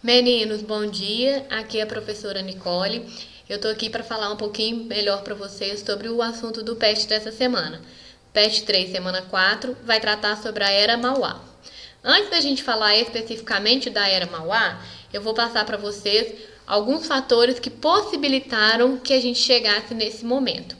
Meninos, bom dia. Aqui é a professora Nicole. Eu tô aqui para falar um pouquinho melhor para vocês sobre o assunto do PET dessa semana. PET 3, semana 4, vai tratar sobre a Era Mauá. Antes da gente falar especificamente da Era Mauá, eu vou passar para vocês alguns fatores que possibilitaram que a gente chegasse nesse momento.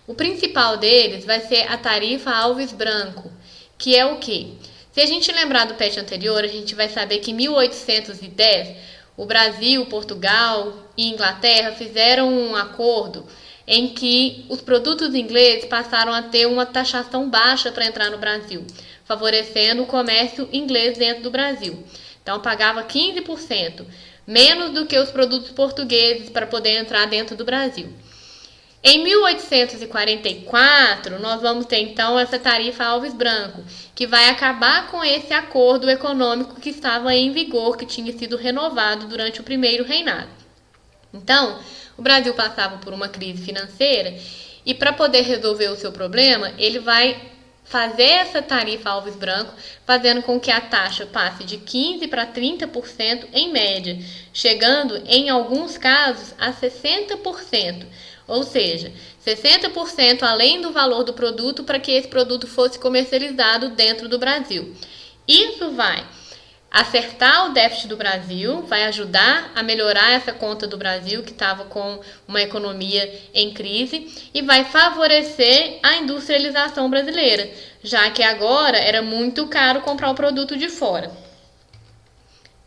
O principal deles vai ser a tarifa Alves Branco, que é o quê? Se a gente lembrar do PET anterior, a gente vai saber que em 1810 o Brasil, Portugal e Inglaterra fizeram um acordo em que os produtos ingleses passaram a ter uma taxação baixa para entrar no Brasil, favorecendo o comércio inglês dentro do Brasil. Então pagava 15%, menos do que os produtos portugueses para poder entrar dentro do Brasil. Em 1844, nós vamos ter então essa tarifa Alves Branco, que vai acabar com esse acordo econômico que estava em vigor, que tinha sido renovado durante o primeiro reinado. Então, o Brasil passava por uma crise financeira e para poder resolver o seu problema, ele vai fazer essa tarifa Alves Branco, fazendo com que a taxa passe de 15% para 30% em média, chegando em alguns casos a 60%. Ou seja, 60% além do valor do produto para que esse produto fosse comercializado dentro do Brasil. Isso vai acertar o déficit do Brasil, vai ajudar a melhorar essa conta do Brasil, que estava com uma economia em crise, e vai favorecer a industrialização brasileira, já que agora era muito caro comprar o produto de fora.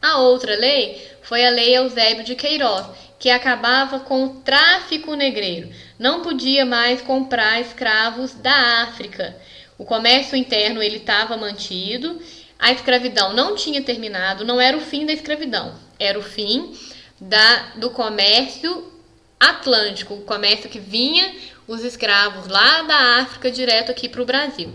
A outra lei foi a Lei Eusébio de Queiroz, que acabava com o tráfico negreiro. Não podia mais comprar escravos da África. O comércio interno ele estava mantido, a escravidão não tinha terminado, não era o fim da escravidão, era o fim do comércio atlântico, o comércio que vinha os escravos lá da África direto aqui para o Brasil.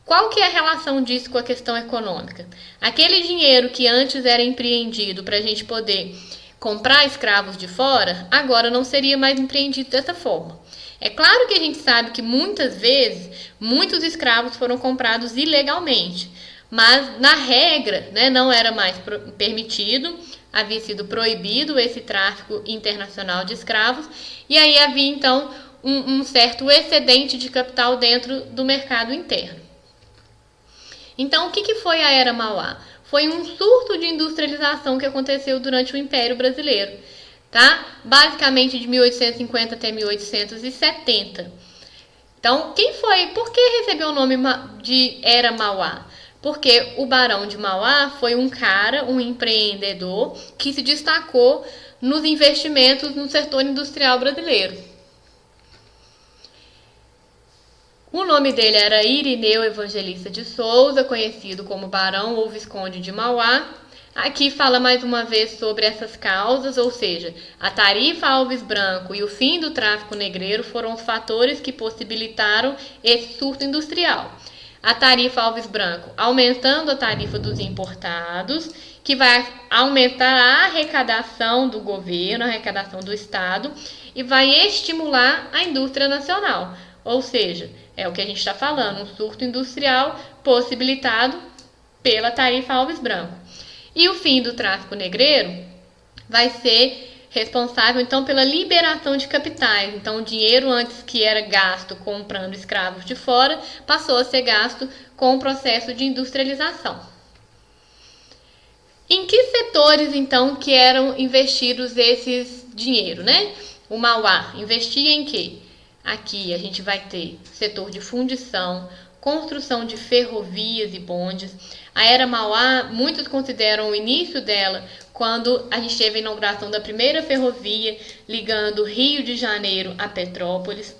Qual que é a relação disso com a questão econômica? Aquele dinheiro que antes era empreendido para a gente poder comprar escravos de fora, agora não seria mais empreendido dessa forma. É claro que a gente sabe que muitas vezes, muitos escravos foram comprados ilegalmente, mas na regra, não era mais permitido, havia sido proibido esse tráfico internacional de escravos, e aí havia então um certo excedente de capital dentro do mercado interno. Então, o que foi a Era Mauá? Foi um surto de industrialização que aconteceu durante o Império Brasileiro, tá? Basicamente de 1850 até 1870. Então, por que recebeu o nome de Era Mauá? Porque o Barão de Mauá foi um empreendedor que se destacou nos investimentos no setor industrial brasileiro. O nome dele era Irineu Evangelista de Souza, conhecido como Barão ou Visconde de Mauá. Aqui fala mais uma vez sobre essas causas, ou seja, a tarifa Alves Branco e o fim do tráfico negreiro foram os fatores que possibilitaram esse surto industrial. A tarifa Alves Branco aumentando a tarifa dos importados, que vai aumentar a arrecadação do governo, a arrecadação do Estado, e vai estimular a indústria nacional. Ou seja, é o que a gente está falando, um surto industrial possibilitado pela tarifa Alves Branco. E o fim do tráfico negreiro vai ser responsável, então, pela liberação de capitais. Então, o dinheiro antes que era gasto comprando escravos de fora, passou a ser gasto com o processo de industrialização. Em que setores, então, que eram investidos esses dinheiro, O Mauá investia em quê? Aqui a gente vai ter setor de fundição, construção de ferrovias e bondes. A Era Mauá, muitos consideram o início dela quando a gente teve a inauguração da primeira ferrovia ligando Rio de Janeiro a Petrópolis.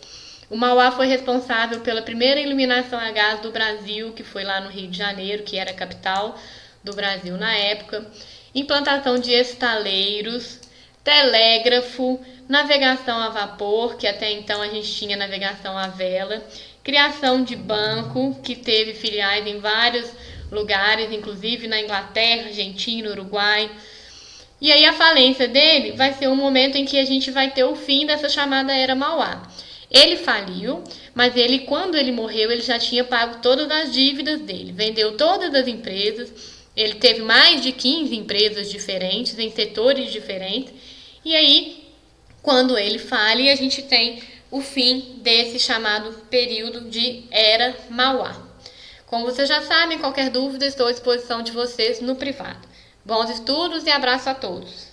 O Mauá foi responsável pela primeira iluminação a gás do Brasil, que foi lá no Rio de Janeiro, que era a capital do Brasil na época. Implantação de estaleiros, telégrafo, navegação a vapor, que até então a gente tinha navegação a vela, criação de banco, que teve filiais em vários lugares, inclusive na Inglaterra, Argentina, Uruguai. E aí a falência dele vai ser um momento em que a gente vai ter o fim dessa chamada Era Mauá. Ele faliu, mas quando ele morreu, ele já tinha pago todas as dívidas dele, vendeu todas as empresas, Ele teve mais de 15 empresas diferentes, em setores diferentes. E aí, quando ele fale, a gente tem o fim desse chamado período de Era Mauá. Como vocês já sabem, qualquer dúvida, estou à disposição de vocês no privado. Bons estudos e abraço a todos!